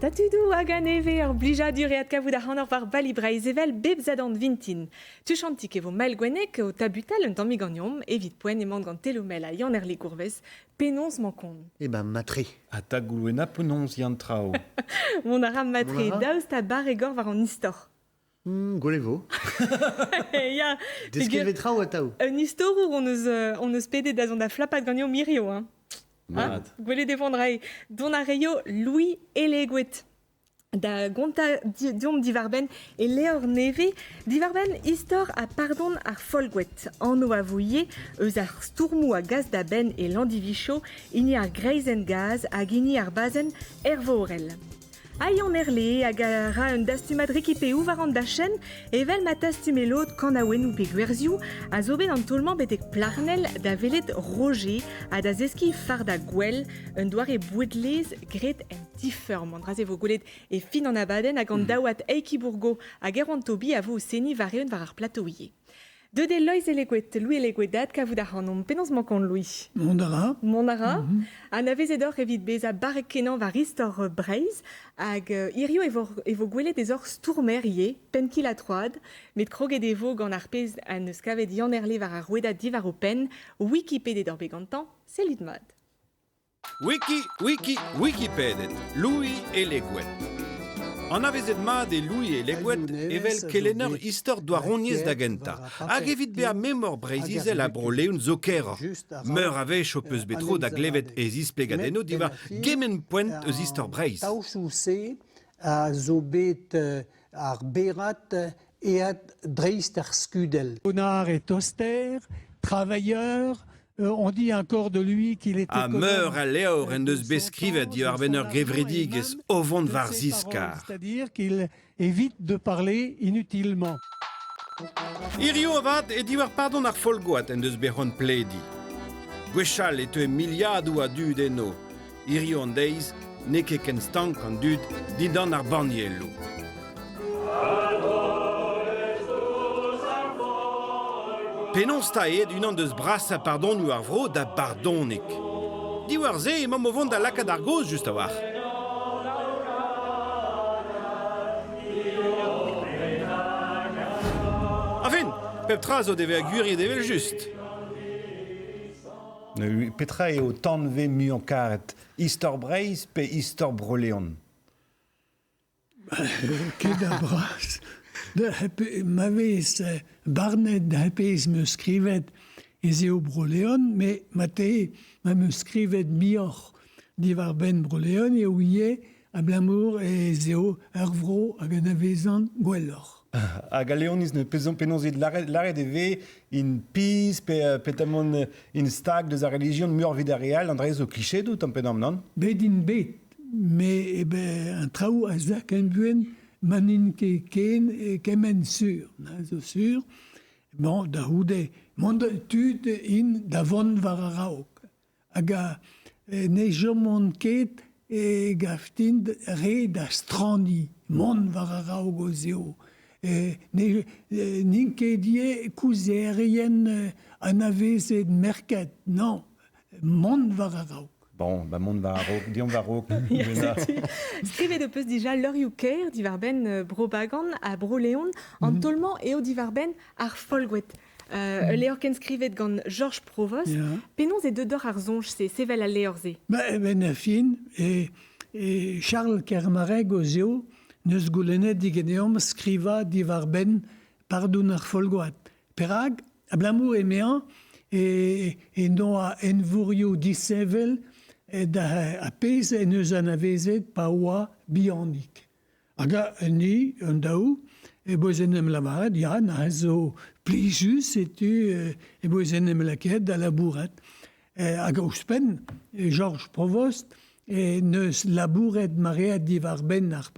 Tatudu hag an eve ur blijadur e kavout ar c'hanor var bali breizevel bep zadant vintin. Tu chantik evo mael gwenek o tabutal un tammig an yom, evit poen emand gant telomel a yann li gourvez, penons mankon. Eh ben, matri. A ta goulouena penons yantrao. Mon a ram matre Mon a ra daoust ta bar egor var an istor. Golevo. Ya, Deskevetra ou ataou? un istor on eus pedet da zon da flapat gagno mirio, hein. Mat. Gwele defondrai don a reio Louis Elegwet. Da gonta diom divarben e leor neve, divarben istor a pardon ar folgwet. Anno a vouie, eus ar stourmou a gaz da ben e landivicho, ini ar greizen gaz hag ini ar bazen ervorel. Aion erle hag a ra un dastumad rekipeou varant da chen, evel ma tastumelot kan a oen ou pe gwerzioù, a zo bet an tolman betek plarnel da velet roger a da zeski far da gwell, un doare bouedlez gret en tiffer mandraz evo goulet e fin an abaden hag an daouat eiki bourgo hag er an tobi a vo o seni vareun var ar platoie. De de loiz elegwet, Louis elegwedat kavout ar c'hanom, penons mankon Louis. Mondara. Monara, an avezedor evit beza barek kenan var istor breiz, hag irio evo gwelet ez or stourmer ie, penki la troad, met kroget evo gant ar pez an eus kavet yann erle var ar rouedat divar o pen, Wikipédia d'or begantan, selit mad. Wikipedet, Louis Elegwet. An avezet mat e Louis Elegwet evel kelenner istor doa roniez da genta. Hag evit be a memor breizizel a bro leun zo kerra. Meur a vech o peus betro da glevet ez isplegadeno diva gemen poent eus istor breiz. Taousou se a zo bet ar berat eat dreist ar skudel. Léonard est austère, travailleur. On dit encore de lui qu'il était... A meur a leor en deus beskrivet di ar benner gevredigez ovont var ziskar. C'est-à-dire qu'il évite de parler inutilement. Irio avat e diwar pardon ar folgoat en deus behon pledi. Gwechal et e miliadou a dud eno. Irio an deiz, ne ket ken stank an dud didan ar baniello. Penons taet unan deus bras a pardon nu ar vro da bardonik. Diwar ze emam o vont da lakad ar goz just a war. Afin, pep tra zo deve a guri devel just. Petra eo tan ve mu an karet. Istor breiz pe istor broleon. Ket a bras. Ma vez barnet da hepez me skrivet ez eo broleon, me ma me skrivet mior divar ben broleon e ouie a blamour ez eo ur vro hag an avezan gwellor. Hag a leoniz ne penons et laret e ve in piz pe tamon in stag deus a religion mur vida real an dreiz o klichet out an penam nan? Bet in bet, me un traoù a zak en buen manin ken kemen sur, zo sur. Bon, da houde, mont tud in da vont var a raok. Hag a ne jomont ket e gaftin re da strandi, mont var a raok o zeo. Nin ket die kouzerien an avezet merket, non, mont var a raok. Bon, ba mont var a rok, dion var rok. Skrivet eus peus dija leur youker divar ben brobagan a broleon, an tolman eo divar ben ar folgwet. Leor ken skrivet gant Georges Provost, penons e deudor ar zonj sevel a leor ze. Ben a fin, Charles Kermareg o zeo, neus goulennet digeneom skriva divar ben pardon ar folgwet. Perag, a blamou emean, e no a envourio disevel, da a pez en eus an avezet pa oa bionik. Hag ni, an daou, e boz enem lavaret, ya, na zo plijus etu e boz enem laket da labouret. Hag ouspen, Georges Provost, neus labouret mareat divar ben ar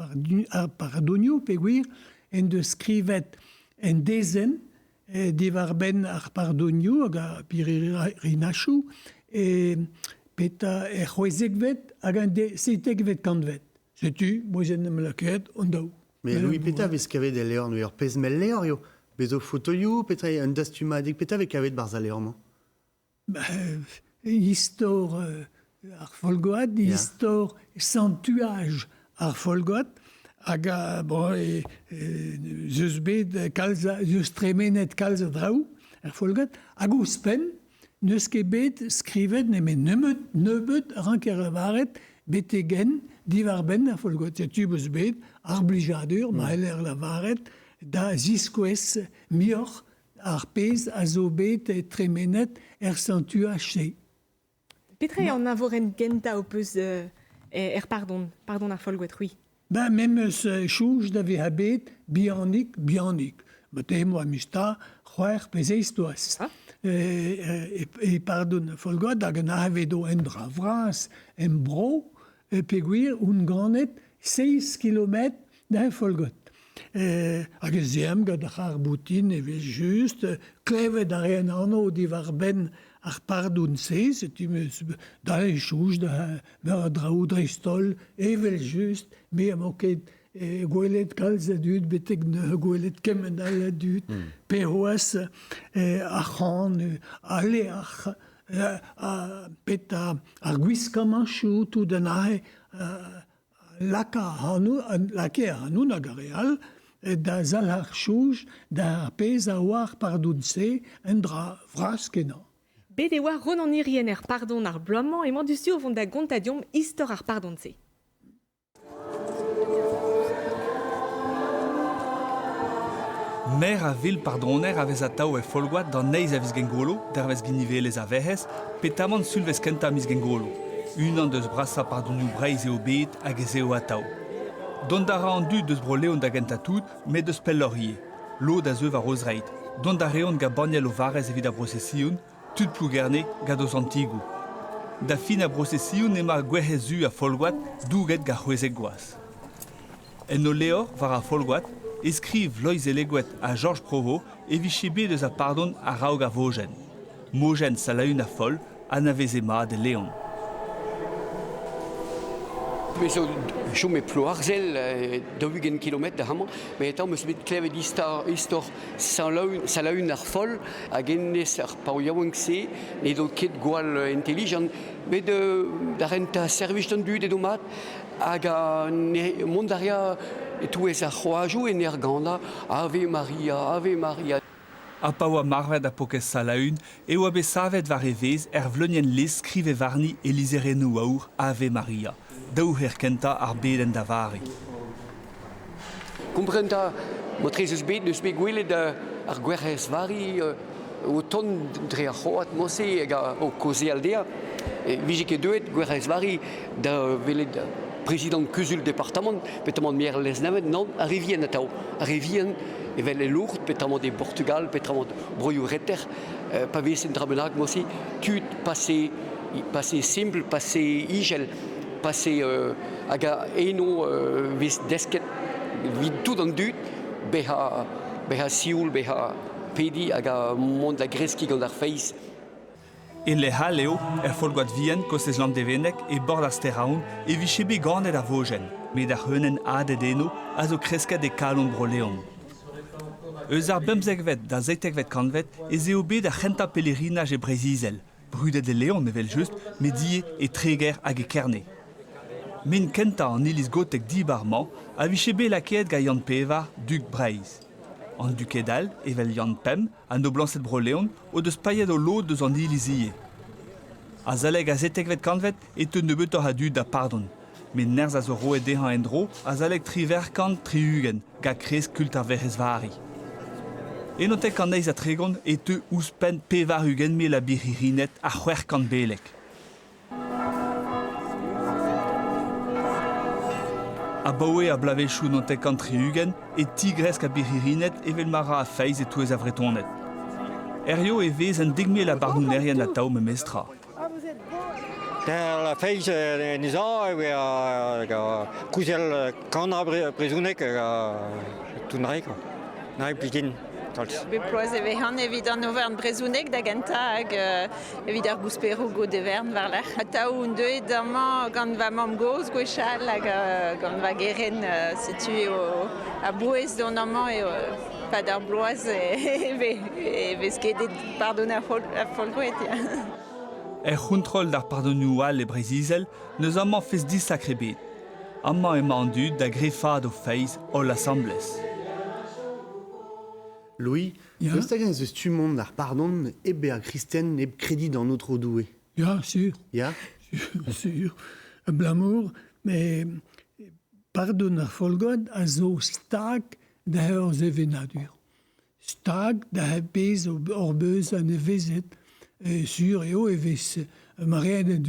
pardonioù, peguir, en de skrivet en dezen, divar ben ar pardonioù, hag a pirinachou, peta e c'houezekvet hag an seitekvet kantvet. Setu, boz enem laket, an daou. Mais Louis Peta vez kavet e leor nu ur pezmel leor yo. Bezo fotoioù, petra un dastumadik, peta ve kavet barz a leor man. Histor ar folgoat, histor santuaj ar folgot, hag zeus bet kalza, zeus tremenet kalza draou, ar folgot, hag ouspen, neus ket bet skrivet nebeut ranker varet betegen divarben ar folgot. Ya tubus bet ar blijadur, ma eler la varet, da ziskouez mioc'h ar pez a zo bet tremenet sentu hache. Petra an avoren genta o peus pardon ar folgouet, oui. Même eus chouj da ve habet bianik. Bete moi mista c'hwer pezeistoaz. Pardon folgot hag an avedo en dra vras en bro peguir un ganet 6 km da folgot. Hag eus eam gant ar boutin evel just klevet ar en anno divarben ar pardon se, da e chouj da draou dreistol evel just, me am oket gwelet kalz a dud, betek gwelet kemendal a dud, pehoaz ar c'han, ale pet ar gwiskamanchou tout an ahe lake hanou nag ar real, da zal ar chouj da ar pez a war pardon se en dra vras kenan. Bet e oa ron an irien pardon ar bloamman e mandustu o vont da gontadiom istor ar pardon se. Mer a vil pardroner avez ataou e folgoat d'an neiz aviz gengolo, dervez ginivelez a vehez, petamant sulvez kenta miz gengolo. Unan deus brasa pardonou breiz eo bet hag ez eo ataou. Don da ra an dud deus bro leon da genta tout, met deus pellorie. Lo da zeu va rozreit. Don da reon ga baniel o varez evit a brosesioun, tout plougerne gad oz antigou. Da fin a brosesioun ema gwehezu a folgoat douget ga c'hwezek goaz. En o leor var a folgoat, eskriv Loiz Elegouet a Georges Provost e vichebe deus a pardon a raog a vogen. Mogen salaun a fol, anavez ema de leon. Mais je me ploarzel de 8 km de hamon, mais étant me suis clevet histoire salaun ar fol a gennes ar paouiaouengse et d'autres ket gwal intelligent, mais de renta service d'un dud et domat hag a mondaria et tout ez ar c'hoajou en er ganda Ave Maria, Ave Maria. A paoa marvet a pokez salaun e oa be savet var evez vleunien les skrive varni e lizerenou aour Ave Maria. Daou her kenta ar beden da vari. Comprenta, motrez eus bet neus bet gwelet ar gwerc'hez vari o ton dre ar c'hoat mose hag o koze aldea. Vije ket deuet gwerc'hez vari da velet président kuzul département, petamant mier les navet, non, a revien atao. A revien evel e lourd, petamant de Portugal, petamant broioù retter, pa vez en dramenag mosi, tut passé simple, passé igel, passé hag a eno vez desket vid tout an dut, beha sioul, beha pedi hag a mont la greski gant ar feiz. E le haleo folgoat vien kostez lamp devenek e bord ar steraoun e vichebe ganet a vogen, met ar heunen adet eno a zo kresket e kalon bro leon. Eus ar bemzekvet da zeitekvet kanvet ez eo bet ar c'henta pelerinaj e brezizel, brudet de leon evel just, met die e treger hag e kerne. Men kenta an iliz gotek dibarman a vichebe laket ga Yann Pevar dug breiz. An dukedal, evel Yann Pem, an o blanset bro leon, o deus paiet o lod deus an ilizie. A zaleg a zetekvet kanvet et te nebetor a dud da pardon. Men nerz a zo roet dehan en dro, a zaleg triver kant triugen, ga krez kult ar verrez vari. Enotek an eiz a tregon et te ouspen pevar ugen me la biririnet a c'hwer kant belek. A baoe a blavechou notek an triugen et tigresk a biririnet evel mara a feiz et touez a vretonet. Erio e vez en digme la bardounerien a tao me mestra. La feiz neza e kouzel kandra brezounek tout narek. Narek plikin. Be ploaz e vehan evit an overn brezounek da genta hag evit ar gouspero go devern war l'ar. Ataou un deuet d'amant gant va mam goz gwechal hag gant va geren setu a bouez don amant e pad ar bloaz e vez ket pardon a folgoet. C'huntrol d'ar pardonioù al e brezizel, neus amant fez dis sakre bet. amma emandu da greffad o feiz o l'assemblès. Louis, Ja. eus hag eus tumont ar pardon ebe a Christian eb kredi dans notre doué. Ja, sûr. Ya? Sûr. Blamour, mais pardon ar folgod a zo stag da ur zevenadur. Stag da ha bez ur beus an e vezet sur eo e vez maried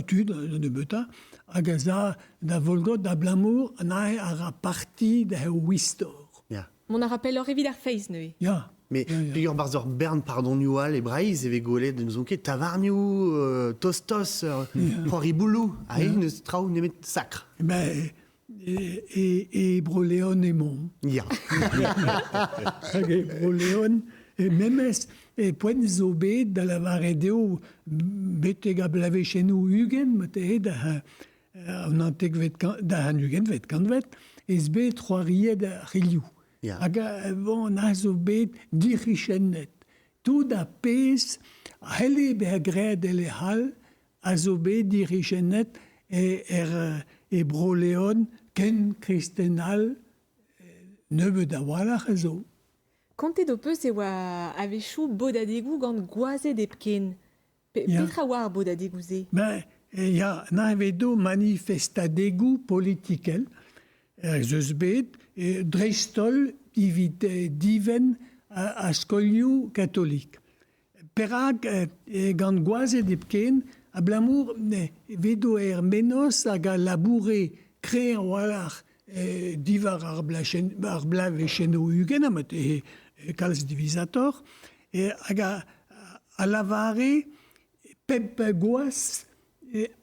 tud de beta hag a za da volgod da blamour an ae ar a parti da ur wistor. Ya. Mon a rappel ur evit ar feiz neuze. Ja. Mais figure barzor Bern pardon nual e braiz eve golet de nous onket tavarniou, tostos, poiriboulou, a neus trao nemet sacre. Ben, et Broléon et mon. Ya. Hag e Broléon, et memez, et poent zo bet da la varedeo beteg a blave chenou Hugen, mate da an anteg da han Hugen vet kanvet, ez bet c'hoariet da reliou. Ya. Hag bon a zo bet dirichenet. Tout da pez, hele be a gred ele hal, a zo bet dirichenet e Broléon ken kristenal neube da walach a zo. Kontet o peus e oa avechou bodadegou gant goazet epken. Ya. Petra war bodadegou ze? Ben, ja, na vedo manifestadegou politikel, zeus bet, dreistol evit diven a skolioù katolik. Perag gant goazet epken, a blamour vedo menos hag a laboure kreñ walach divar ar blave chenou Hugen, amat kalz divisator, hag a lavare pep goaz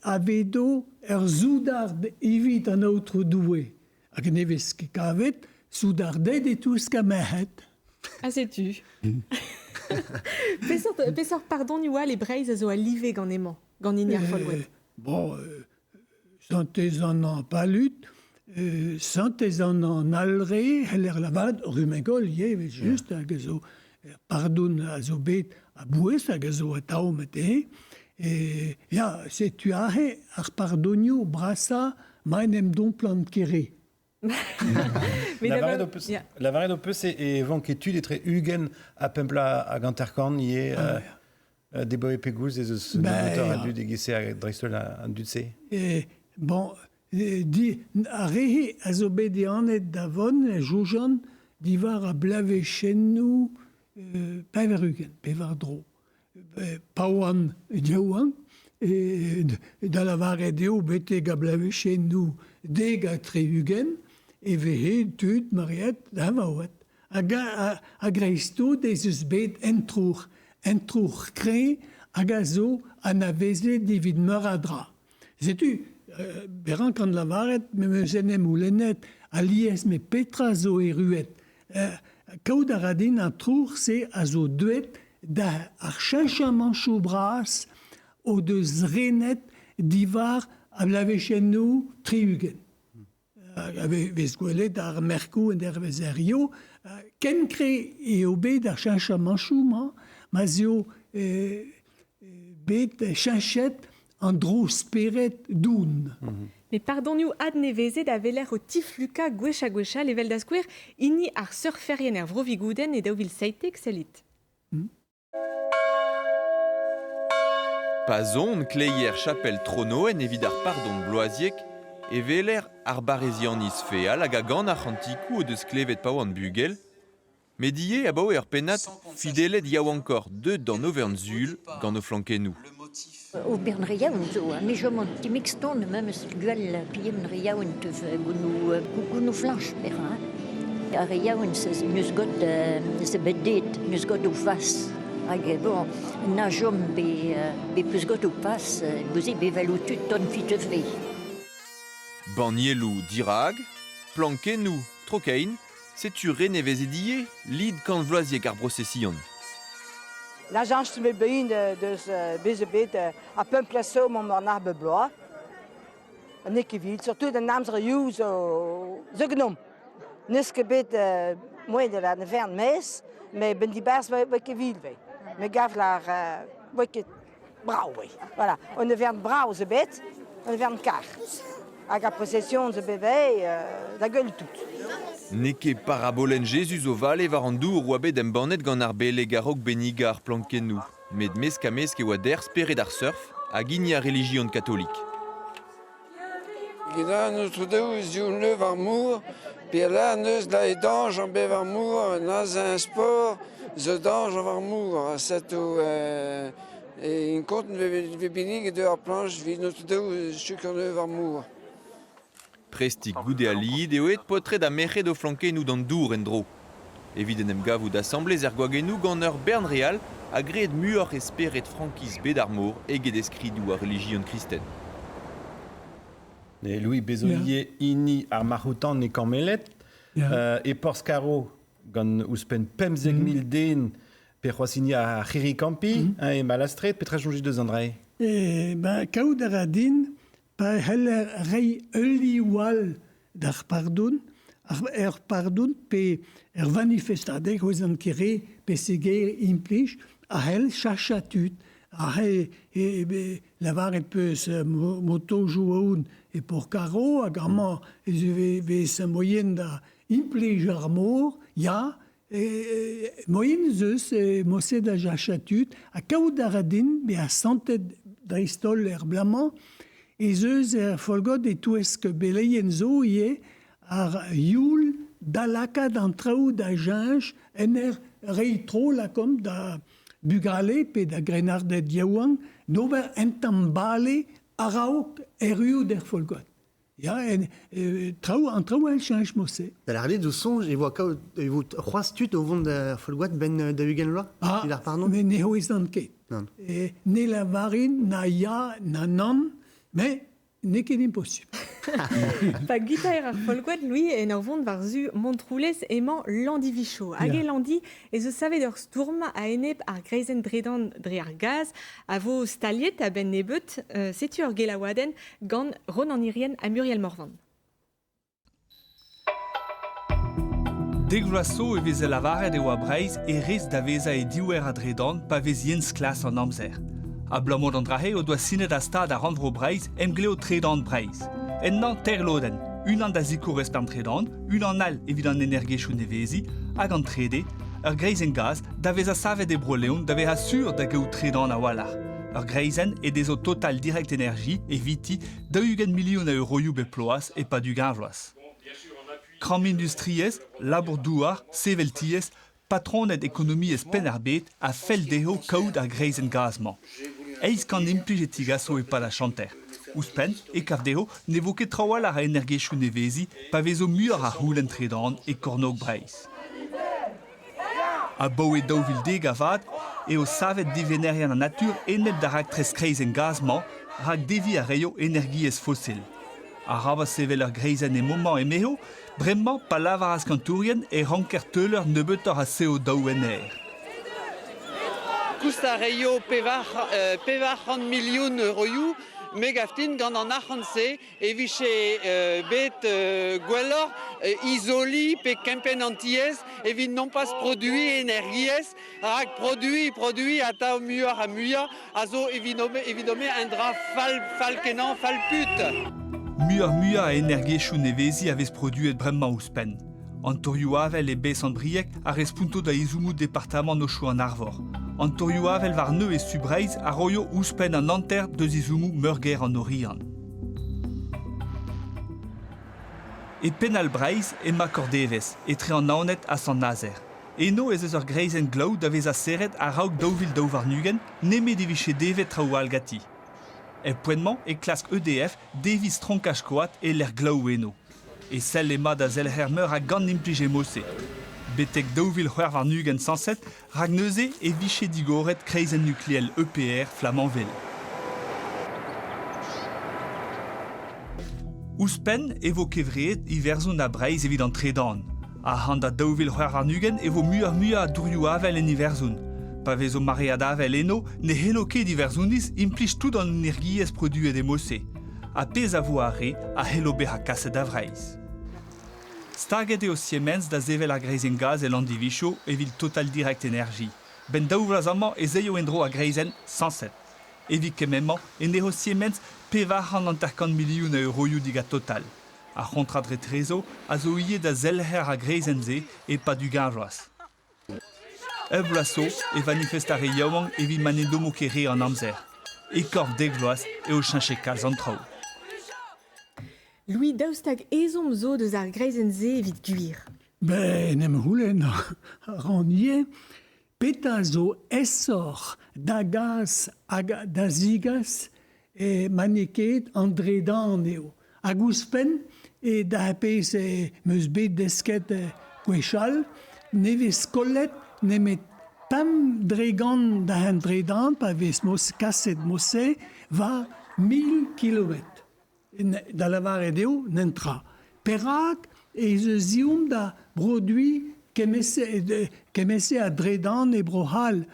a vedo zoudard evit an aotre doué. Hag nevez ket kavet, zoudardet e tous kamehet. Ah, sais-tu. Pesor pardon nual e breiz a zo a live gant emañ, gant iniar folgouet. Bon, santez an palut, santez an alre, heller lavad, rumegol, ye, just, hag a zo, pardon a zo bet a bouez, hag a zo a tao mate, ya, setu ahe ar pardonio brasa, maen don plan kere. La varede o peus e vanketud etre Hugen a pempla a ganterkorn ie de boe pegouz ez eus motor a dud egese a dreistol an dud se. Bon, a rehe a zo bet e anet davon, joujan, divar a blave chenou, pever Hugen, pevar dro. Paouan diaouan, da la varedeo beteg a blave chenou deg a tre Hugen, e vehe tud mariet da vaouet. Hag a greisto ez eus bet entrour kre hag a zo an a veze divid meur a dra. Zetu, beran kan lavaret, me meuzenem ou lennet, a lies me petra zo e ruet. Kaout a radin a trour se a zo duet da ar chanchamanchou bras o deus renet divar a blavechenou tri Hugen. Vez gwelet ar merkou en der vezerio, ken kre e o bet ar chanchamanchou ma zio bet chanchet an dro speret doun. Mais pardon ad neveze da veler o tifluka gwech a level da skouer ini ar surferien er vrovigouden e daouvil seitek selit. Pazon kleier chapelle tronoen evit ar pardon bloaziek e veler ar barezianiz feal hag a gant ar c'hantikou o deus klevet paouan bugel, medie a bao er penat fidelet yaou ankor deud d'an Auvergne-Sul gant o flankenou. O bern reaoun zo, me jomant ti mixton memes gwell piem reaoun teuf gounou flanch per. A reaoun se meus got se bedet, meus got o fas. Hag bon, na jom be peus got o pas, bouze bevel o tud ton fit euf ve. Banielou dirag, plankenou trokein, setu renevez edie, lid kant vloaziek ar brosession. L'agence me bein deus bezebet a pemplaso mon arbre bloa. An ekevil, surtout den namsre you zo gnom. Neske bet moed de la nevern mes, mais ben di bers we kevil we. Me gav la we brau we. Voilà, on nevern brau ze bet, on nevern kar. avec la procession de bébé, la gueule toute. Neke parabolen Jesus o vale varandou ou abed em bannet gant ar bele garok beniga ar plankenou. Med mesk e oa der speret ar surf a gini a religion katolik. Gina notre deus zioun leu var mour, pe la neus la e dange an bev ar mour, naz un sport, ze dange var mour, seto in kont ve benig de ar planche vi notre deus chuk an leu var mour. Prestik goude a lid eo et potret da merc'hed o flankenou d'an dour en dro. Eviden em gavout assemblez er gwagenou gant ur bern real a greet muor e speret frankiz bet ar mor eget eskridou a religion kristen. Et Louis Bézolier ini ar marhoutan ne kammelet, e porskaro gant ouspen 500.000 den pe c'hoazini a c'hirikampi, e malastret, petra jonji deus an dre? Kaout ar adin, pa heller rei euli wal d'ar pardoun, ar pardoun pe er manifestadeg ouz an kere pe seger implij a hel chachatut, a hel lavar e peus moto jououn e porkaro hag amañ ez vez moyen da implij ar mor, ya, moyen zeus moset da chachatut, a kaout ar adin be a santet dreistol er blamañ, ez eus folgod e touesk beleien zo ie ar youl da lakad an traoù da jinj en reitro lakom da bugale pe da grenardet yaouan nover entambale a raok erioù der folgod. Ya, an traoù el jinj mosse. Da l'ardet o sonj e vo c'hoaztut o vont da folgod ben da ugen loa? Mais ne ho ez an ket. Ne la varin, na ya, na nan, mais n'est ket impossible. Pa gitaer ar folgouet, Louis, en ur vont var zu montroulez emañ landi vicho. Hag e landi, ez eus savet ur stourm a enep ar greizen dredan dre ar gaz, a vo staliet a ben nebeut, setu ur gelaouaden gant Ron an irien a Muriel Morvan. Dek vloaso e vez e lavaret eo a Breizh e rez da veza e diouer a dredan pa vez jens klas an amzer. A blamod an drahe o doa sinet a stad a randvro Breizh em gleo tredan Breizh. En nan terloden, un an da ziko resperm tredan, un an al evit an energechou nevezi, hag an trede, ur greizen gaz da vez a savet e broleon da vez a sur da geo tredan a walar. Ur greizen e dezo total direct energi eviti da ugen milion a euroioù be ploaz e pa du gain vloaz. Kram industriez, labour douar, seveltiez, patronet ekonomiez pen ar bet a fel deho kaout ar greizen gazman. Eiz kan implij e pa da chanter. Ouspen e kavdeho ne vo ket trawal ar energechou nevezi pa vezo muur ar houlen tredan e kornog Breizh. A bou e daouvil deg avad e o savet divenerian an natur enet da rak tres kreizen gazman rak devi a reio energiez fossil. A raba sevel ur greizen e moment e meho, bremman pa lavar az kantourien e ranker teuler nebeut ar a seo daouen er. Kousta reio pevar 30 milioun euroioù, megaftin gant an archanse eviche bet gwellor isoli pe kempen antiez evit non pas produi energiez rak produi ata muior a muia a zo evidome un dra falkenan falput. Muior a energiechou nevezi a vez produet bremman ouspen. Antorioù avel e bez an briek a respunto da izoumoù departament no chou an arvor. Antorioù avel var neu e su Breizh a roio ouspen an anter deus izoumoù meurger an orian. E penal Breizh e makordevez, e tre an naonet a san nazer. Eno ez eus ur greizen glaoù da vez a seret a raok daouvil daou varnugen, nemet eviche devet traoù algati. E poenman e klask EDF devis tronkaj koat e l'er glaou eno. E sell e ma da zel meur a gant implij e mosse. Betek daouvil c'hwer varnugen sanset, rak neuze e viche digoret kreizen nucléel EPR Flamanville. Ouspen e vo kevreet i verzoun a Breizh evit an tredan. A han da daouvil c'hwer varnugen e vo muior a dourioù avel en i verzoun. Pa vezo maread avel eno, ne heno ket i verzouniz implij tout an energiez produet e mosse. A pez a vo a re, a helo bet ha kaset a Breizh. Starget eo siemens da zevel a greizen gaz e landi vicho evit total direct energi. Ben daouvlaz amañ e zeio endro a greizen sanset. evit kememment e negociements pevaran anterkan miliun euroioù diga total. A contradre trezo a zo ie da zelher a greizenze e pa du garroaz. Evlaso e manifestare yaouan evit manedomo kere an amzer. E korf degloaz e o chinche kalz an trao. Louis daoustag ezom zo deus ar greizenze evit guir. Nem houlen rannier, peta zo essor da gaz da zigas e maneket an dredan eo. Hag ouspen e da pez meus bet desket gwechal, nevez kollet nemet tam dregan da an dredan, pa vez mos kaset mosse, va 1000 kilometres. Da lavaret eo, nentra. Perak, e ze zioum da brodui kemese a dredan e brohal.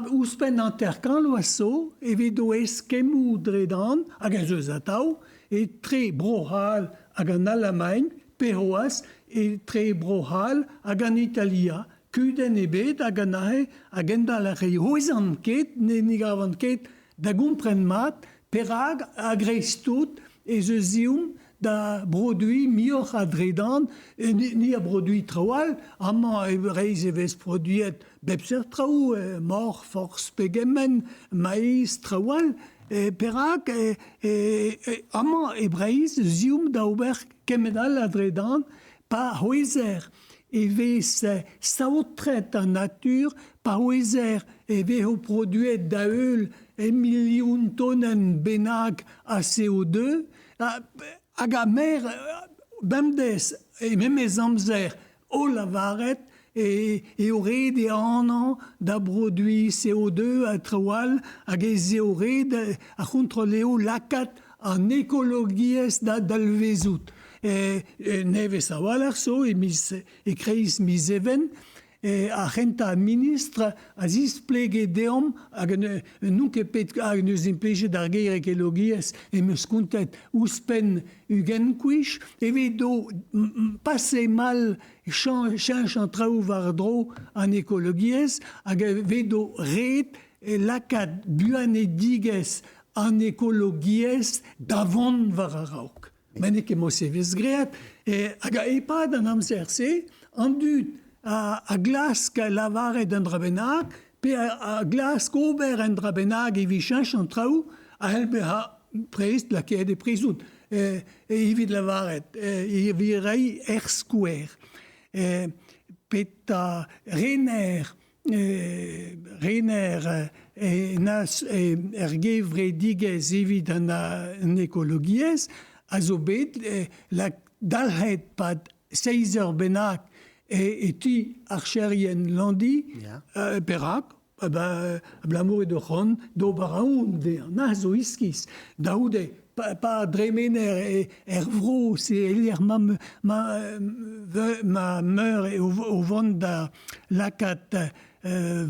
Ouspen anterkan loaso, evedo eskemou dredan, hag a zeus ataou, e tre brohal hag an Alamain, peroaz, e tre brohal hag an Italia. Kuden ebet hag an ahe hag en da la rei hoez an ket, ne gav an ket da gompren mat, perag a greistout e ze zioum da brodui mioc'h a dredan, ni a brodui traoal, amañ e reiz evez produet bepser traoù, mor, force pegemen, maïs traoal, perak amañ e breiz zioum da ober kemedal a dredan, pa hoezer evez saotret an natur, pa hoezer evez o produet da eul e milioun tonnen benag a CO2, hag a mer bemdez e memez amzer o lavaret e o red e anan da brodui CO2 a traoal hag e o red a kontroleo lakat an ekologiez da dalvezout. Nevez a walar so e kreiz miz even, a renta ministre a zisplege deom hag n'on ket pet hag neus implege d'ar geir ekologiez e meus kontet ouspen ugen kouich, evedo passe mal chanch an traoù war dro an ekologiez hag evedo ret lakat buan e digez an ekologiez davant war a raok. Men eke mos evez great, hag a epad an amzer se, an dud a glask lavaret an drabenag, pe a glask ober an drabenag evit chanch an traoù, a helpe ha prest la ket e prezout. Evit lavaret, evit rei skouer. Pet a rener nas gevre digez evit an ekologiez, a zo bet la dalhet pad 6 eur bennak e ti archerien landi perak, blamour e d'oc'hon d'obaraoun na zo iskis. Daoude, pa dremener vro, se elier ma meur o vant da lakat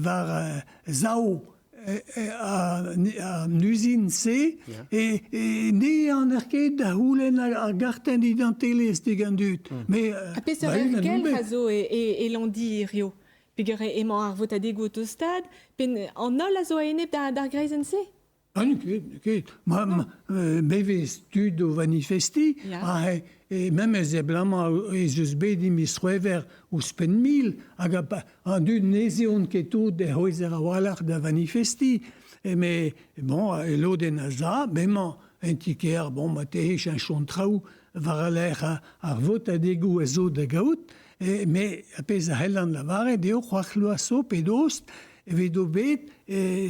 var zao an usine se, e ne an erket da houlen ar garten idantelez degan dut. A peseur ergel a zo e landi Rio. Pegure emañ ar votadego o stad, pen an ol a zo a enep d'ar greizen se? Ket. Bevez tud o manifesti, e memez e blama e zeus bet mis c'hwever o spen mil, hag an dud nezeon ketout e c'hwezer a walar da manifesti. Me, bon, e loden a za, bemañ en tiker, bon, ma tehech un chon traoù war a lec'h ar votadego a zo da gaout, me a pez a hel an lavaret eo c'hoarch loaso pe dost, evedo bet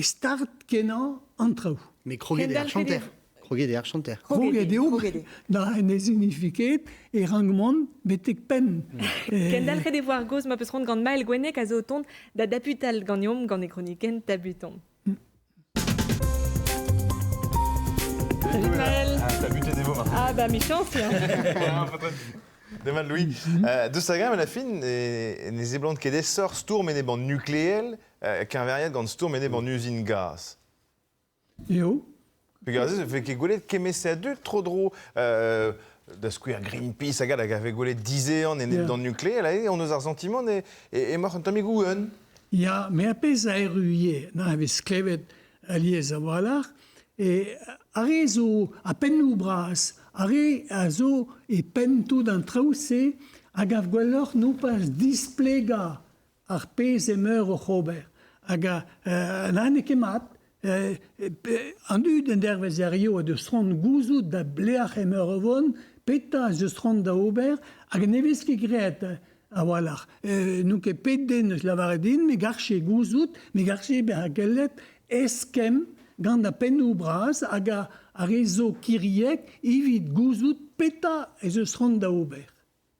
start kenan an traoù. Mais kroget e ar chanter. Kroget e ar chanter. Kroget eo, da en ezinifiket, e rangmont betek pen. Kendal c'hede voir goz ma peus ront gant mael gwenek a zo tont da daputal gant gant e kroniken tabuton. Salut Maël. T'as buté des mots maintenant. Ah bah mi chance, Demal Louis. Deus a gam la fin ne zeblant ket essor stourm en eban nukleel qu'un variet gant stourm en eban usine gaz. Eo. Pegazez, fe ket gwelet kemese a dud tro dro da skouer Greenpeace hag a fe gwelet dizean en eban nukleel, on eus ar sentiment e mor an tamigou un. Ya, me a pez a eruie, na ave sklevet aliez a walar, et are zo a pennou bras, are a zo e pentou d'an traousé, hag a gwelloc'h nou pas displega ar pez e meur o c'hober. Hag an ane kemat, an dud en dervezerio de strand gouzout da bleach e meur o von, peta ze strand da ober, hag nevez ket gret a walach. Nou ket pet den eus lavaredin, me garche gouzout, me garche be a gellet eskem gant da pennou bras hag a rezo kiriek evit gouzout peta e ze strand da ober.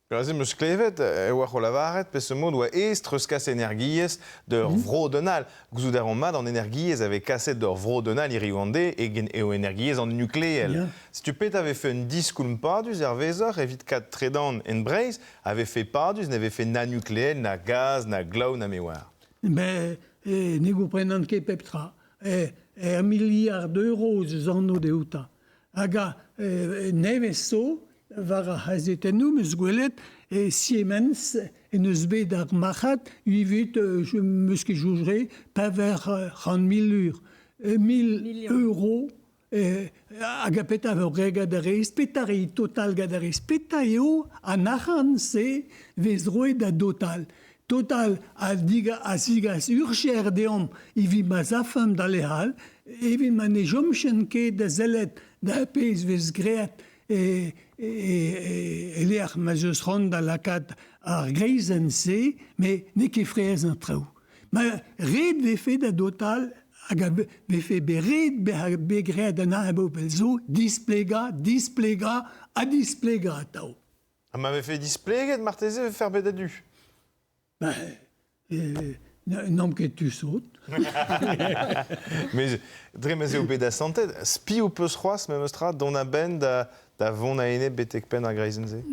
Perazim eus klevet, war o lavaret, pe se mod oa treuskas energiez d'ur vrodenal. Gouzout ar mad an energiez ave kaset d'ur vrodenal iriwande eo energiez an nucléel. Si tu pet ave fait un diskoulm padus er vezor, evit kat tredan en breiz, ave fait padus, n'ave fait na nucléel, na gaz, na glaou, na mewar. Ben, ne go prenant ket peptra. Un milliard d'euros zanno de outa. Hag a nevez so, var a hazetennou meus gwelet Siemens en eus bet ar machat evit meus ket joujre paver 100.000 ur. 1.000 euros hag a peta ur gad a reiz, peta rei total gad a reiz. Peta eo an achan se vez roet da dotal. Total a zigas urcher deom evit ma zafam da lehal, evit ma ne jomchen ket da zelet da pez vez great leach ma zeus rond da lakat ar greizen se, me ne ket frez an traoù. Ma red vefe da dotal, hag a vefe be red be great an a bopel zo, displega a tao. Ma vefe displeget marteze fer bet adu. N'om ket tu saut. Mais dremez eo bet da santet, spi ou peus c'hoaz me meustra don a ben da vont a ene betek pen ar greizenze?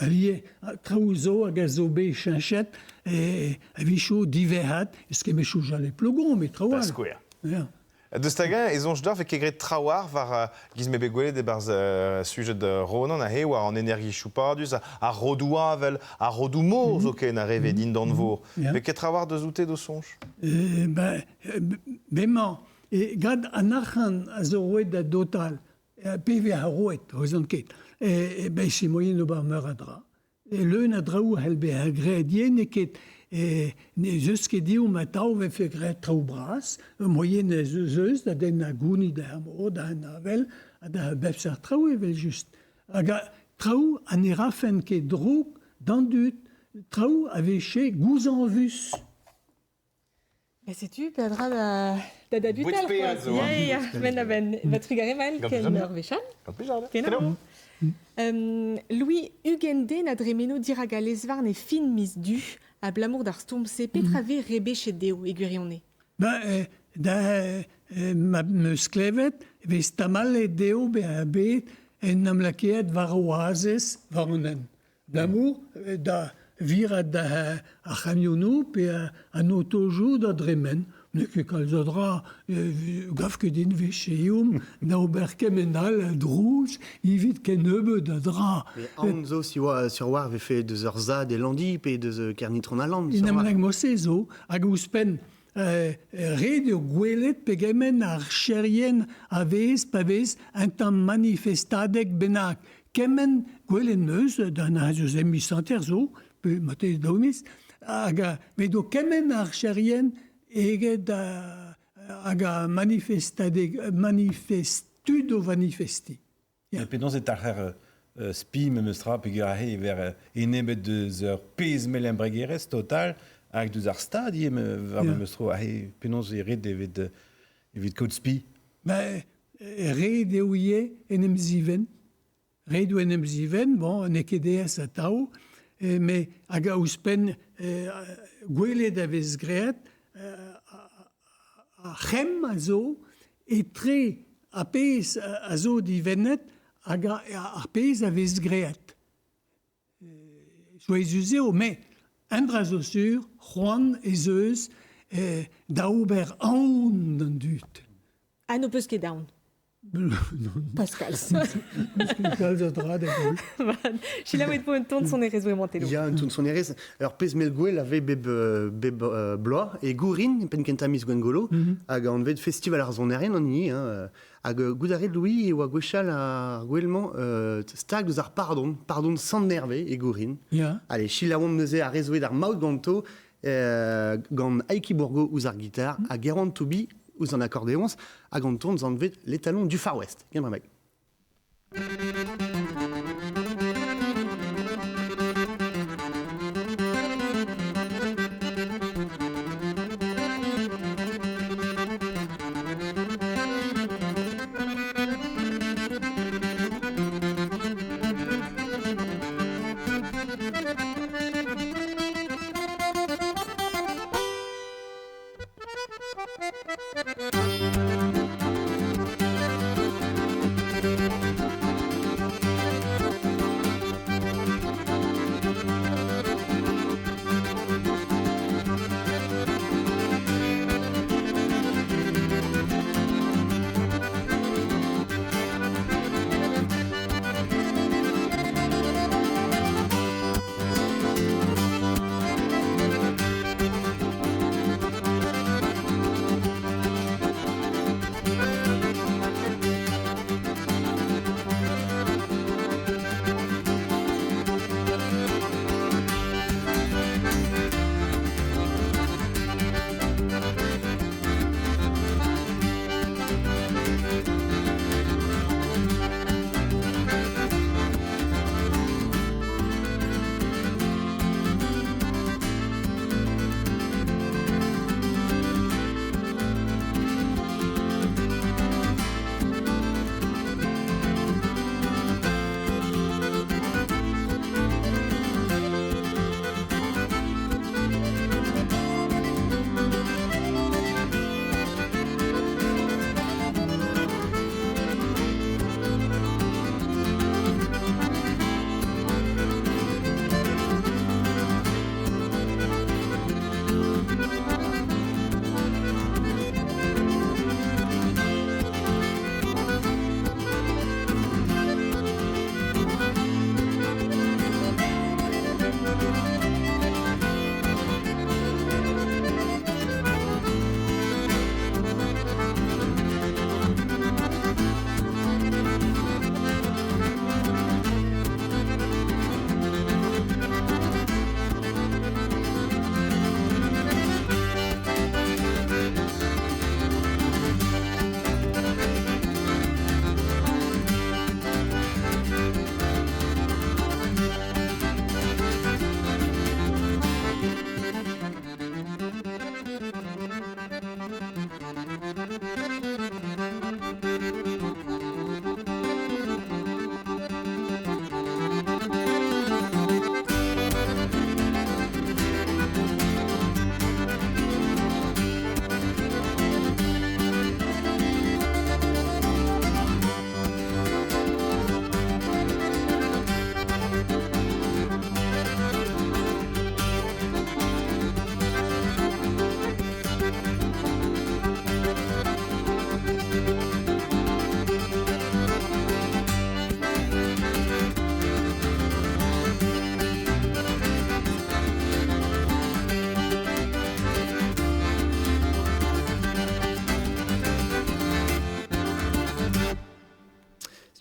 Alie, traoù zo hag a zo bet chanchet a vichou diverhat, eus ket mechou jale plogon, met traoual. Paskouer. Deus tagen, ezonj d'ar vek egret trawar var giz me begwelet e barz sujet de ronan a he war an energi choupadus, a rodouavel, a rodou moz oken a reve din d'an vor. Vek ket trawar deus oute do sonj? Bement, gad an archan a zo roet da dotal, PV a roet, hozan ket, se moyen o bar meur a dra. Leun a draou helbe a gredien e ket ne zeus ket dio ma tao vefe gret traoù bras, moyen zeus da den a gouni da mo, da an avel, da bepse ar traoù evel just. Hag a traoù an e rafen ket drouk dan dut, traoù a veche gouzan vus. Setu, pedra da dutal. Ja, men a ben, va trugaremal ken ur vechan. Kenan. Louis Ugende na dremeno dirag a lezvarn e fin mis du a blamour d'ar stompse petrave rebe chet deo egurionne. Ma meus klevet, vez tamal e deo be a bet en am lakeet var oazes varonen. Blamour da virat da a chamionou pe an autojou da dremen. Ne ket kalzodra gav ket din vecheoum na ober kemenal drouj evit ken neube da dra. An zo sur war vefe deus ur zad e landi pe deus kernitron a land. Inam reg mose zo hag ouspen red ur gwelet pe gemen ar cherien a vez pa vez un tamm manifestadek benak. Kemen gwelet meus dan a zeus emisanter zo, pe mate daomis, hag vedo kemen ar cherien eget hag a manifestud o manifesti. Pedon zet ar spi me meustra pe gur ahe ver enebet deus ur pez melen bregerez total hag deus ar stad var me meustro ahe pedon zet red evit kaout spi. Red eo ie en emziven. Red o en emziven, bon, ne ket deas a tao, me hag a ouspen gwelet a vez great, a c'hem a zo, etre a pez a zo divenet hag ar pez a vez great. Joezus eo, me un dra zo sur, c'hoant ez eus da ober aon d'an dut. An o peus ket daon? Pascal. Pascal Zodra, d'accord. Chila met po un ton son erez ouementelo. Il y a un ton son erez. Alors, pez melgouel avait beb bloa et gourin, pen kentamis gwengolo, hag an vet festival ar zonerien an ni, hag goudaret Louis e oa gwechal ar gwellman stag deus ar pardon sant nerve e gourin. Yeah. Allez, chila oant neuze ar rezouet ar maout ganto, gant Aiki Bourgo ouz ar guitar, hag Geron Toubi ouz an accordéons, hag an ton zan vet les talons du Far West. Gen bremag.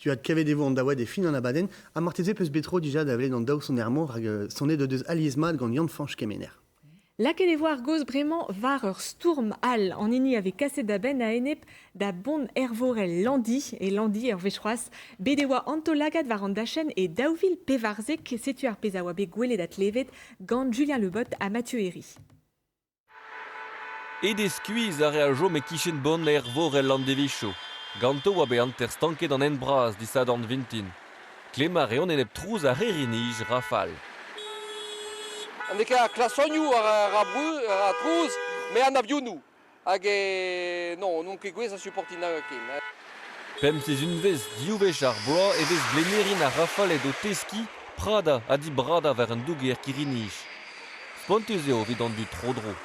Tu as kavet an daouet e fin an abaden, a marteze peus betro dija da vele d'an daou son ermont son e de deus aliezmat gant yann fanch kemener. La ket e voir goz bremañ var ur stourm all an ini ave kaset da ben a enep da bon ervorel landi e landi ur vechroaz bet e oa antolagat var an dachen e daouvil pevarzek setu ar pez a oa bet gwelet at levet gant Julien Lebot a Mathieu Herry. E des skuiz a rea jo me kichen bon la ervorel landevicho. Ganto oa be anter stanket an enbraz disad an vintin. Klemar e on enep trouz a rerinij rafal. An eka klasonioù ar trouz, me an avionou. Hag non, non ket gwez a supportin a ken. Pem se un vez diouvech ar bloa e vez blenerin a rafalet o teski prada a di brada ver un douger ki rinij. Spontez eo vid an du trodro.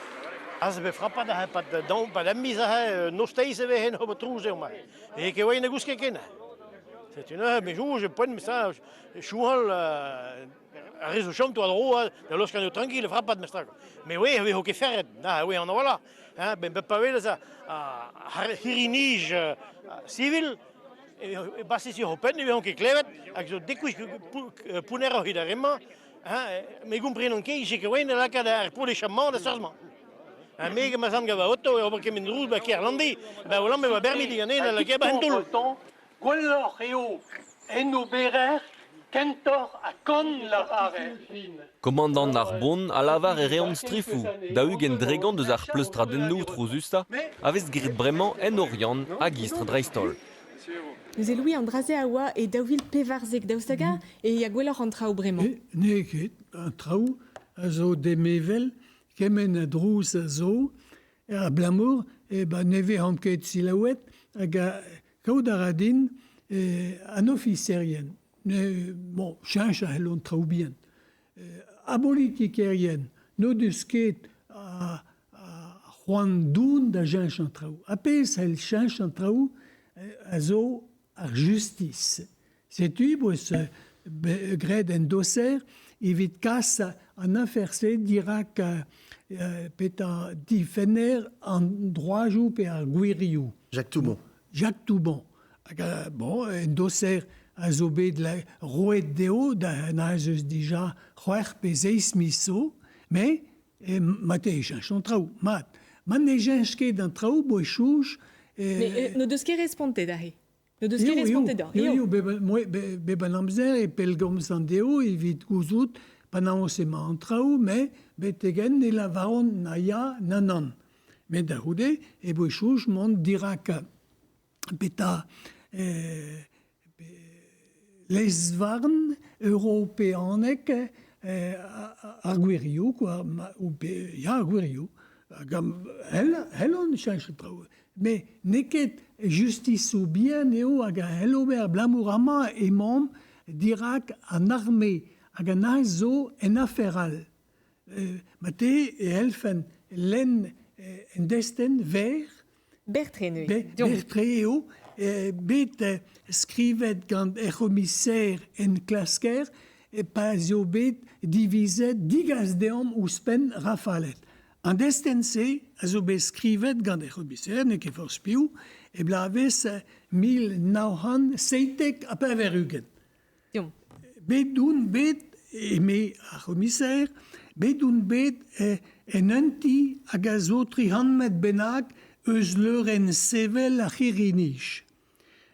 Als we frappa da pat don pa la mise no steise we hen hob trouze mai. E ke wena guske ken. C'est une mais je pas de message. Choual a résolution toi droit de lorsqu'on est tranquille frappa de message. Mais oui, we ho ke faire. Ah oui, on voilà. Hein ben pas wel ça hirinige civil e basi si hopen we ho ke klevet ak zo dikwish punero hidarema. Hein mais comprendre que je que wena la kada pour les champs de serment. Amiga ma sam gava otto e perché min rus ba kirlandi ba wala me va bermi di ganena la ke bandul quello rio eno berer kentor a kon la are Commandant Narbonne a lavar e reon strifou, da ugen dregan deus ar pleustradennou trouzusta, avez grit bremañ en orian a gistre dreistol. Nous e Louis Andraze awa e daouvil pevarzek daoustaga e ya gwellor an traoù bremañ. Ne ket, an traoù a zo demevel kemen a drous a zo a blamour e ba neve an ket silawet hag a kaout a radin an officerien. Bon, chanch a helon traoù bien. A politikerien, no deus ket a c'hoant doun da chanch an traoù. A pez hel chanch an traoù a zo ar justice. Setu boz gred en doser evit kas an aferse dirak peta difenner an droajou pe ar gwirioù. Jacques Toubon. Jacques Toubon. Bon, en doser a zo bet la roet deo da naz eus dija c'hwer pe zeiz miso, me mat e jench an traoù, mat. Man ne jench ket an traoù bo e chouj. Mais no deus ket responte dare. No deus ket responte da. Yo, beban amzer e pelgomz an deo evit gouzout panaosema an traoù, me betegen ne la varon na ya nanan. Me da houde e bo e chouj mont dirak beta les varn europeanek ar gwirioù, quoi, ya ar gwirioù. Hel on chanch traoù. Mais neket justice ou bien eo hag a helober blamourama e mom dirak an armée hag an azo en aferal. Mate e elfen len en desten ver Bertré eo bet skrivet gant e commissaire en klasker e pa zo bet divizet digaz deom ouspen rafalet. An destense, a zo bet skrivet gant e commissaire, ne ket forspiou, e blaves 1900 a pa verugen. Bet doun bet, eme a commissaire, bet doun bet en anti hag a zo 300 bennak eus leuren sevel a chirinich.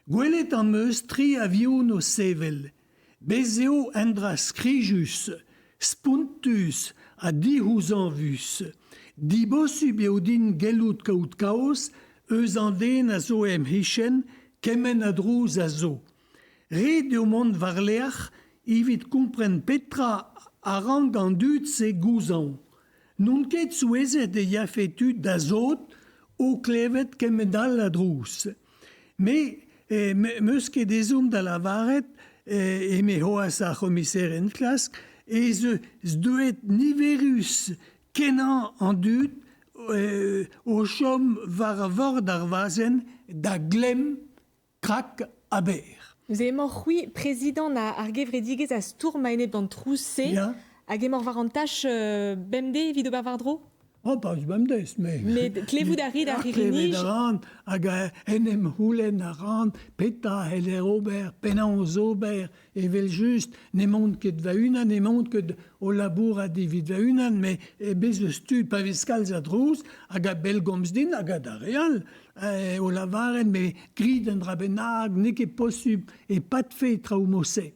Gwelet an meus 3 avioù o sevel. Bezeo endra skrijus, spuntus a dihouz anvus. Dibosu beodin gelout kaout kaos, eus an den a zo em hichen, kemen a drouz a zo. Re de mont varleach, evit kompren petra a rang an dud se gouzan. Non ket souezet e yafetu da zot, o klevet kemedal a drous. Me, meus ket ezom da la varet, e me hoas a commissaire en klask, e ze deuet niverus kenan an dud, o chom var vord ar vazen da glem krak a ber. Nous e mor c'hwi président na ar gevredigez a stour maenet ban trousse, hag e mor var an tach bemde evit ober vardro? Oh, pas bemdez, mais... Mais klevout a rid ar ririnij... Klevet a ran, hag enem houlen a ran, peta heller ober, penan ober, evel just, ne mont ket va unan, ne mont ket o labour a divit va unan, mais bez eus tu pa vez kalz a drouz, hag a bel gomz din, hag a da real, o lavaren, mais grid en drabenag, ne ket posub, e pat fe traoù mose.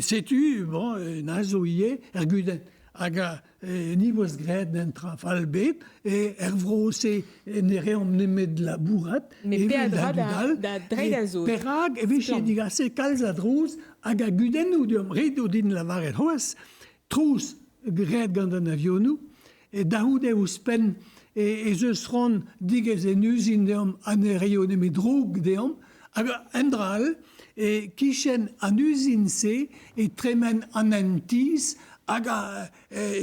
Setu, bon, nazo ie, guden. Hag a nivos gred en trafal bet, e vrose ne reom nemet la bourrat, Me pe a dra da dreid a zo. Perag, e veche digase kalz a drouz, hag a guden ou diom red o din la varet hoas, trous gred gant an avionou, e daoud e ouspen, e zeus ron digez en usine deom an e rio nemet droug deom, hag endral, e kichen an usine se, e tremen an entiz, aga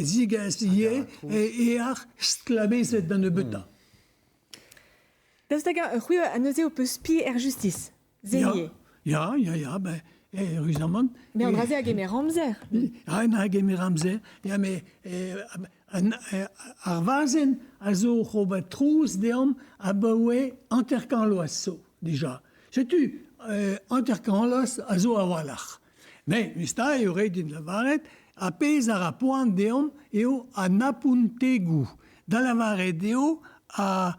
zigas ie ar sklavezet dan e beta. Daoust hag c'hwi a neuze o peus pi justice. Zénier. Ja, ben, rusament. Mais an draze hag emer amzer. Hag emer amzer. Ja, mais ar vazen a zo c'hobat trouz deom a baoe anterkan loas so, déjà. Setu, anterkan loas a zo a walach. Mais, mista eo ret din lavaret, a pez ar a poant deom eo a napuntegou. Da lavaret eo a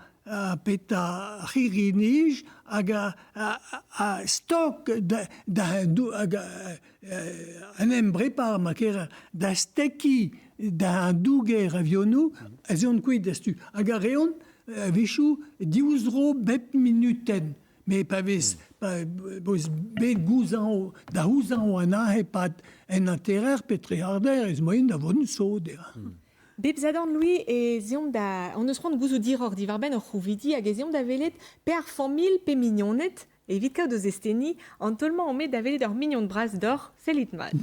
peta ririnij hag a stok hag an embrepar ma kera da steki da douger avionou a zon kouit destu. Hag a reon vechou 12 bep minuten. Mais pa vez bet gouzan da ouzan o an ahepat en atterer petre arder ez moyen da von so dera. Bepzadorn Louis e ziom da... On eus rand gouzou dir hor divarben ur c'houvidi hag e ziom da velet per 100.000 pe mignonnet evit kaout eus esteni an tolman omet da velet ur mignon bras d'or selit mat.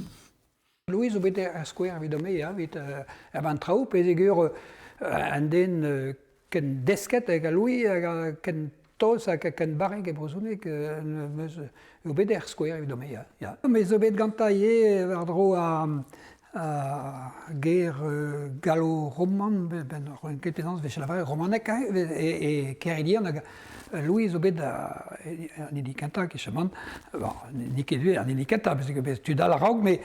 Louis zo bet ar skouer evit ome, evit ar van trao pez egur an den ken desket hag a Louis hag ken tos hag ken barreg e brozounek zo bet ar skouer evit ome, ya. Me zo bet ganta ie war dro guerre gallo-roman, ben une compétence de la romanek et Carilien, Louis Obed un édicata qui se demande, bon, niqué un édicata parce que tu as la rogue, mais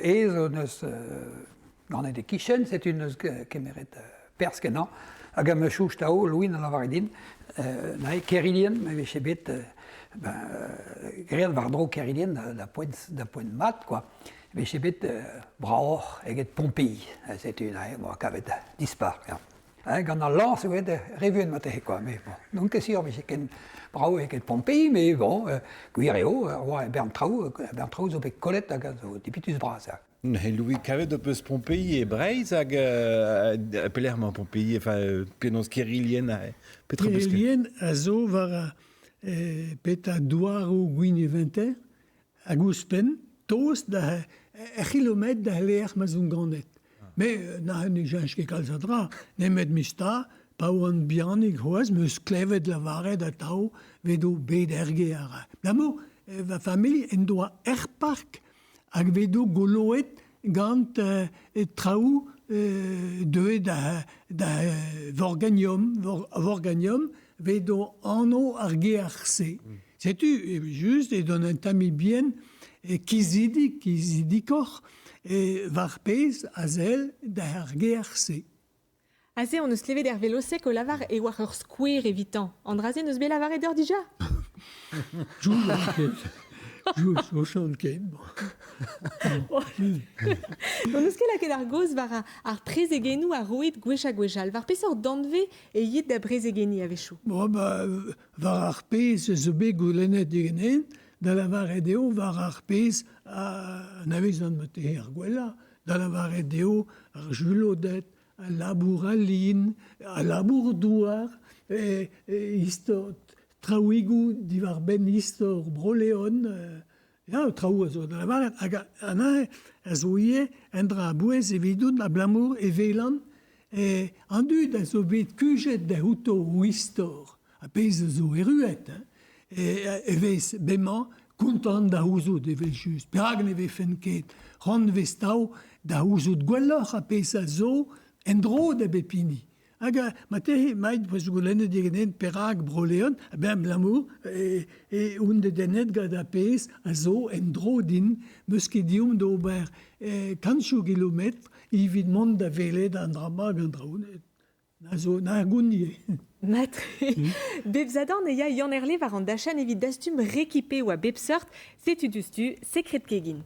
et on est des quichen, c'est une qui mérite perse que non, à Gamechou Stao, Louis dans la Varidine, Carilien, mais chez Bête, ben, Green Vardro Carilien, la pointe mat, quoi. Mais chez Bête, Brao, et Pompéi, c'est une, bon, qui avait disparu. Quand on lance, ouais, revu de matin, quoi. Mais bon, donc, c'est sûr, mais c'est Brao et Pompéi, mais bon, Guireo, Bertrau, zo bet Colette, zo Dipitus Bras. Louis Cavet de peus Pompéi et Breiz, hag pelerman Pompéi, enfin, penons Kerilien, petra peus. Kerilien, a zo var peta douaro gwine venter, hag ouspen, toast da kilometer da leer ma zo'n gandet. Mais na ne jange ket kalzadra, nemet mista, pa oan bianig hoaz, meus klevet la vare da tao, vedo bet erge ara. Namo, va familie en doa erpark, hag vedo goloet gant traou deue da vorganium, vedo anno arge arse. Setu, just, et don un tami bien, kizidikor, var pez a zel da arge arse. Aze, on eus klevet er velosek o lavar e war ur skouer evitant. Andraze neus bet lavar eder dija? Jous, o chant ket. On eus ket laket ar goz var ar prezegenou a roet gwechal. Var pez ur danve e yit da prezegeni a vechou. Bon, var ar pez zo bet goulennet digenen, da lavar edeo var ar pez a navez an mate ar gwella, da lavar edeo ar julodet, a labour a lin, a labour douar, istor traouigou divar ben istor broleon, traou a zo da lavar, hag anae a zo ie en dra a bouez evidoun a blamour e velan, an dud a zo bet kujet da houto ou istor, a pez a zo eruet, e vez bemañ kontant da ouzout e vel just. Perag ne vez fenket, ran vez tao da ouzout gwelloc'h a pez a zo en dro da bepini. Hag mate maid poez goulennet digenen perag broleon, ben blamour, un de denet gad a pez a zo en dro din, meus ket diom d'ober 50 kilometre, evit mont da velet an drama gant draounet. Na gounnier. Matre. Bepzadorn eia Yann Erle war an dachan evit dastum rekipe oa bepseurt, setu dustu, sekret kegin.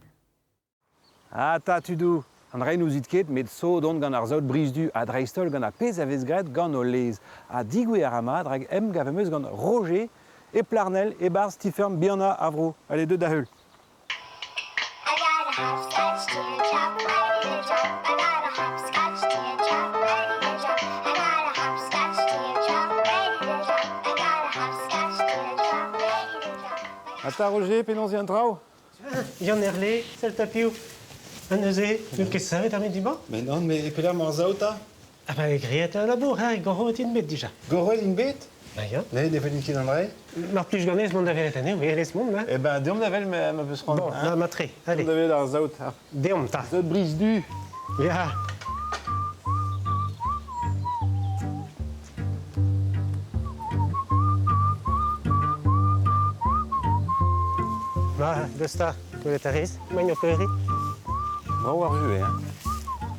Ah, ta tudou. An rein ouzit ket met so don gant ar zaout brisdu a dreistol gant a pez a vez gret gant o lez. A digwe ar amad rag em gavemeus gant Roger e Plarnel e bar Stifern Biana Avro. Allez, deux da heul. Ata Roger, penons y an trao? Yann Erle, sel tapiou. Anne-Zé, qu'est-ce que ça va, dis-moi? Mais non, mais Peler Morzauta? Ah ben, Griette à la bourre, hein, Goro est une bête déjà. Goro est une bête? Ben, ja. Nee, die vind ik dan rij. Maar plus je mon d'avel het année, oui, laisse mon, hein. Eh ben, deom d'avel, mais me beschouwen. Bon, nou, maar tre, allez. Deom d'avel daar zout. Deom, ta. Zout brise du. Ja. Maar, dus daar, toen het er is, mijn opeurie. Wel waar vu, hè?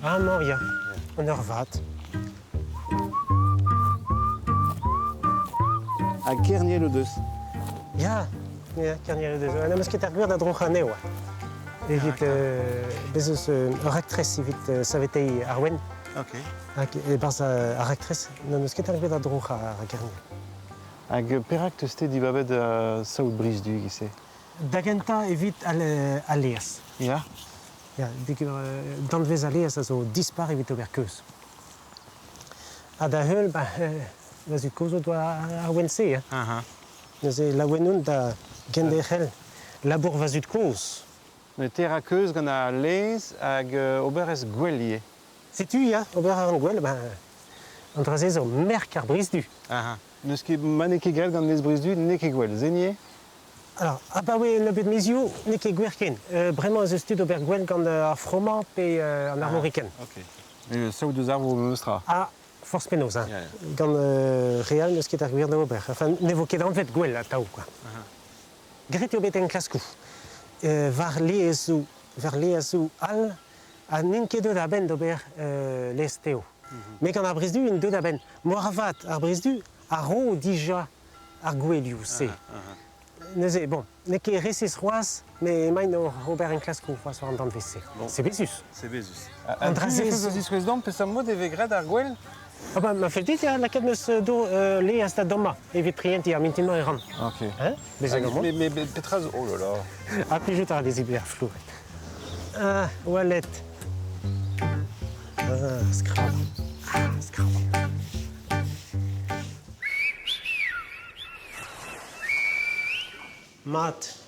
Ah, non, ja. On er wat. A Kerniel dus. Ja, ja, Kerniel dus. En dan is het er weer dat droog hoor. Evit, bezos actrice, evit savete Arwen. Oké. Bas actrice, dan is het er weer dat droog Kerniel. Hag perak te ste di babet saout brise du, gise. Dagenta evit alias. Ja? Ja, dan vez alias, also dispar evit oberkeus. A da heul, bah, vas u kozo doa Arwen se, hein. Dus la wenun da gendechel, labour vas ut koz. Ne terra keus gant a lez hag oberez gwellie. Sais-tu, ja, ober ar gwell, ben, andrazez zo merk ar brise du. Neus ket maneke gret gant lez brise du, ne ket gwell, zenie? Alors, ah bah oui, le but mesio, ne ket gwerken. Bremañ eus stud ober gwell gant ar froment pe an armoriken. Ok. Et saout deus ar vo meustra. Ah, force penaos, hein. Gant real neus ket ar gwir da ober. Enfin, ne vo ket anvet gwell a tao, quoi. Gret eo bet en klaskou. Var leazou al, a nin ket deud a ben d'ober lez teo. Me gant ar brise du, in deud a ben. Moarvat ar brise du, a ro dija ar gwellioù se. Neuze, bon, ne ket resis roaz, me emaint ober en klaskou foaz war an dan vese. C'est bezus. C'est bezus. Andrazez... Tu fez diskwez dom, pesa mod eve gret ar gwell? Ah bah, ma fel dit, ja, la ket neus do leaz da doma, evit prienti ar mintinman eran. Ok. Hein? Bez ag amont? Mais petraz, oh là là. Ah, plijout ar dezibler flou. Ah, wallet. Ah, scrap. Ah, scrap. Mat.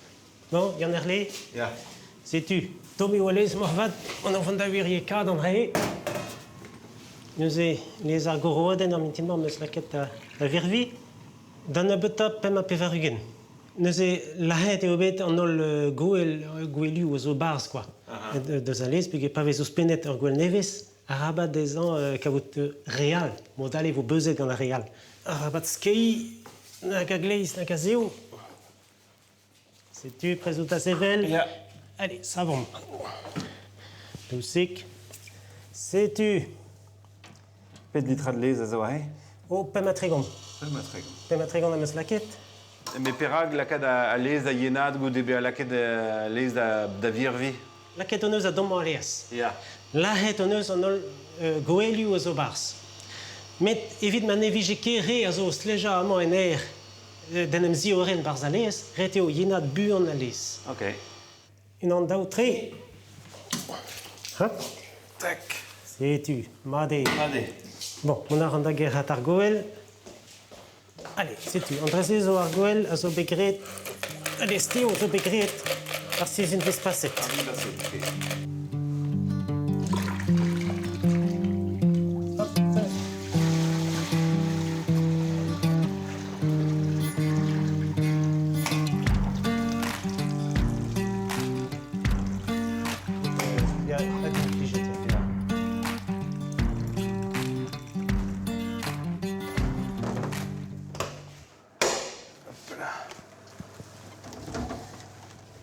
Bon, y'en a relé? Ja. Sais-tu, Tommy Wallace, morvat, on en vant da virje kad an rae. Neuze, les ar goroaden ar mintinman meus laket a virvi. Dan a beta pem a pevarugen. Neuze, lahet eo bet an ol gwellioù o zo barz, quoi. Deus a lez, pege pa vez o spenet ar gwell nevez, a rabat des an kavout real. Modal e vo beuzet gant a real. A rabat skei, na gagleiz, na gazeo. Sais-tu, prezout a sevel? Ja. Allez, savon. Doucik. Sais-tu? Pet litrad lez a zo a he? Oh, pem a tregon. Pem a tregon a meus laket. Me perag lakad a lez da yenad go debe a lakad lez da virvi? Laket o neus a domman leas. Ja. Lahet o neus an ol gwellioù a zo barz. Met evit ma ne vije kere a zo sleja amañ en air den em zi oren barz a lez, ret eo yenad buan a lez. Ok. Un an daou tre. Hein? Tac. Sais-tu, made. Made. Bon, mon ar an da gerrat ar gwell. Allez, sais-tu, andrazez zo ar gwell a zo begret. Allez, steo zo begret ar sizin vez paset.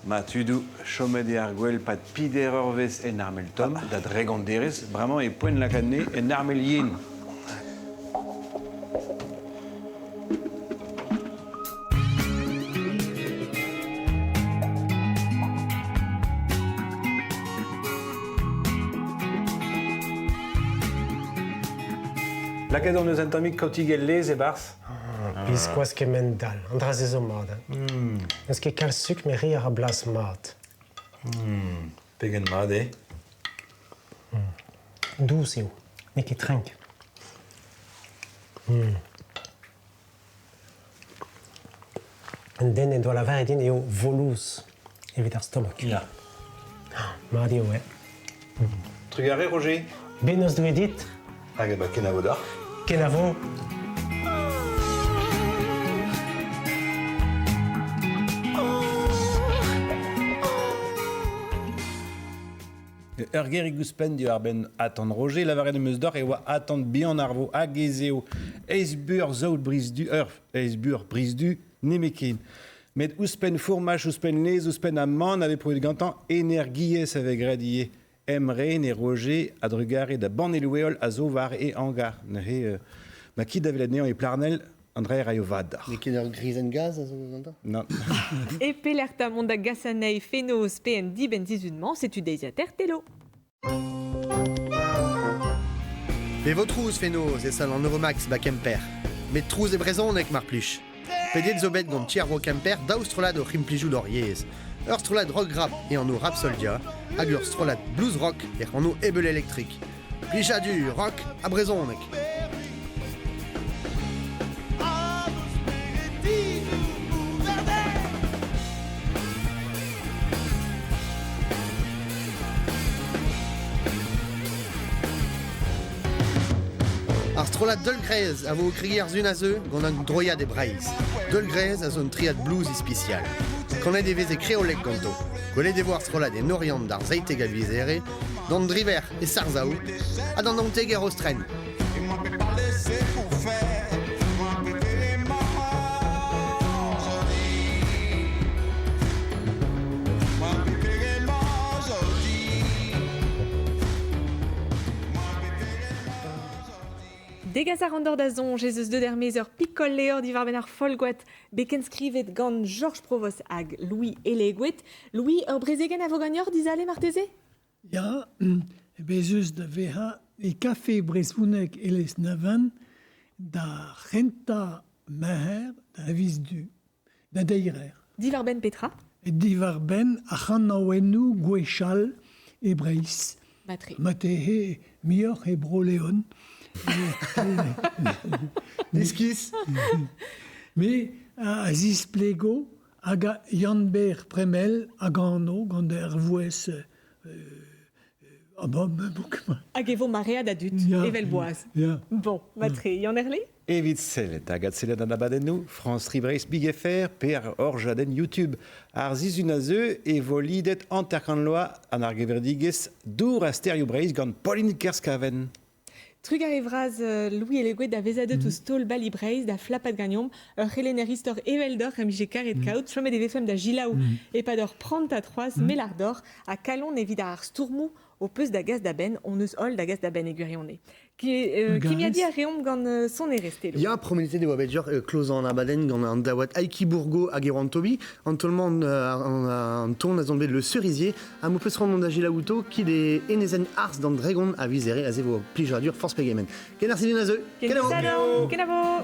Ma tudou, chomede ar gwell pat pider vez en armel tom, da dreganderez, vraiment e poen lakadne en armel yen. Lakad on eus an tamik kautigel lez e barz? Biz koaz ket men dal, andrazez zo mat. Eus ket kal suk me ri ar blas mat. Pegen mat, eh? Douz eo, ne ket trenk. En den en doa lavar edin eo volouz evit ar stomak. Ja. Mat eo, Trugare, Roger. Benos douedit. Hag ba kenavo da. Kenavo. Ur geri gouspen di ben attend Roger, la varenne meus d'or, et oa attend bihan arvo hag ezeo. Eisbur zaout bris du, eisbur bris du, nemeken. Met ouspen fourmach, ouspen lez, ouspen amman, ave prouet gantan, energies avec gradie. Emre ne Roger, a drugare da ban eloueol a zo var e angar. Ne ma kid ave la neon e plarnel, André Rayovad. Mais qui est gris and gaz, ça vous entend? Non. Et pelerta monda gassanei fenos PN ben zizunman, c'est udeisater telo. Mais vos trousses, Fénos, et ça, en Euromax, ba Kemper. Mais trousses et braisons, nek marpluche. Pédé de zobet gant tiervo Kemper, d'austrolade au rimplijou d'oriez. Eurstrolade rock rap et en eau rap soldia, hag eurstrolade blues rock et en eau ebel électrique. Plija du rock à braison, nek. Arstrolade Dolgrez a vos criers une à eux, gant un droya des braïs. Dolgrez a zone triade blues et spécial. Qu'on ait des vés créolek ganto. Golé des voir Arstrolade et Noriand d'ar zeite galvizere, dans Driver et Sarzaou, a dans Danteguer Ostren. Degaz ar andor da zon, Jesus de dermezer pikol leor divar ben ar folgouet, beken skrivet gant Georges Provost hag Louis Elegouet. Louis, ur brezegen a vogagnor dizale marteze? Ja, bezuz da veha e kafe brezvounek eles navan da renta meher da avis du, da deirer. Divar ben Petra? Divar ben a c'hanaouennou gwechal e breiz. Matre. Matehe mior e broleon. Niskis. Mais a zis plego hag a Janber premel hag anno gant er vouez Hag evo marea da dut, evel boaz. Bon, matre, y'en erle? Evit sellet, hag atsellet an abadennou, France Ribreis Big FR, per orjaden YouTube. Ar zizun a zeu e vo lidet anterkan loa an ar geverdigez dour a sterio breiz gant Pauline Kerskaven. Trugar evraz Louis Elegouet da vezadet o stol bali breiz da flapat gagnom, ur c'helener istor evel d'or remije karet kaut, chomet e vefem da gilaou e pad ur prant a troaz melar d'or, a kalon evit ar stourmou o peus da gaz da ben, on eus hol da gaz da ben egurionne. Ki mi a di a reom gant son e restelo. Ya promenite de wabedjor klozan an abaden gant an dawat Aiki Bourgo hag ewan tobi, an tolman an ton a zonbet le cerisier, a mo peus randon da gilaouto ki de enezen ars d'an dregon a vizere a zevo plijadur force pegemen. Ken ar sidin a zeu. Kenavo.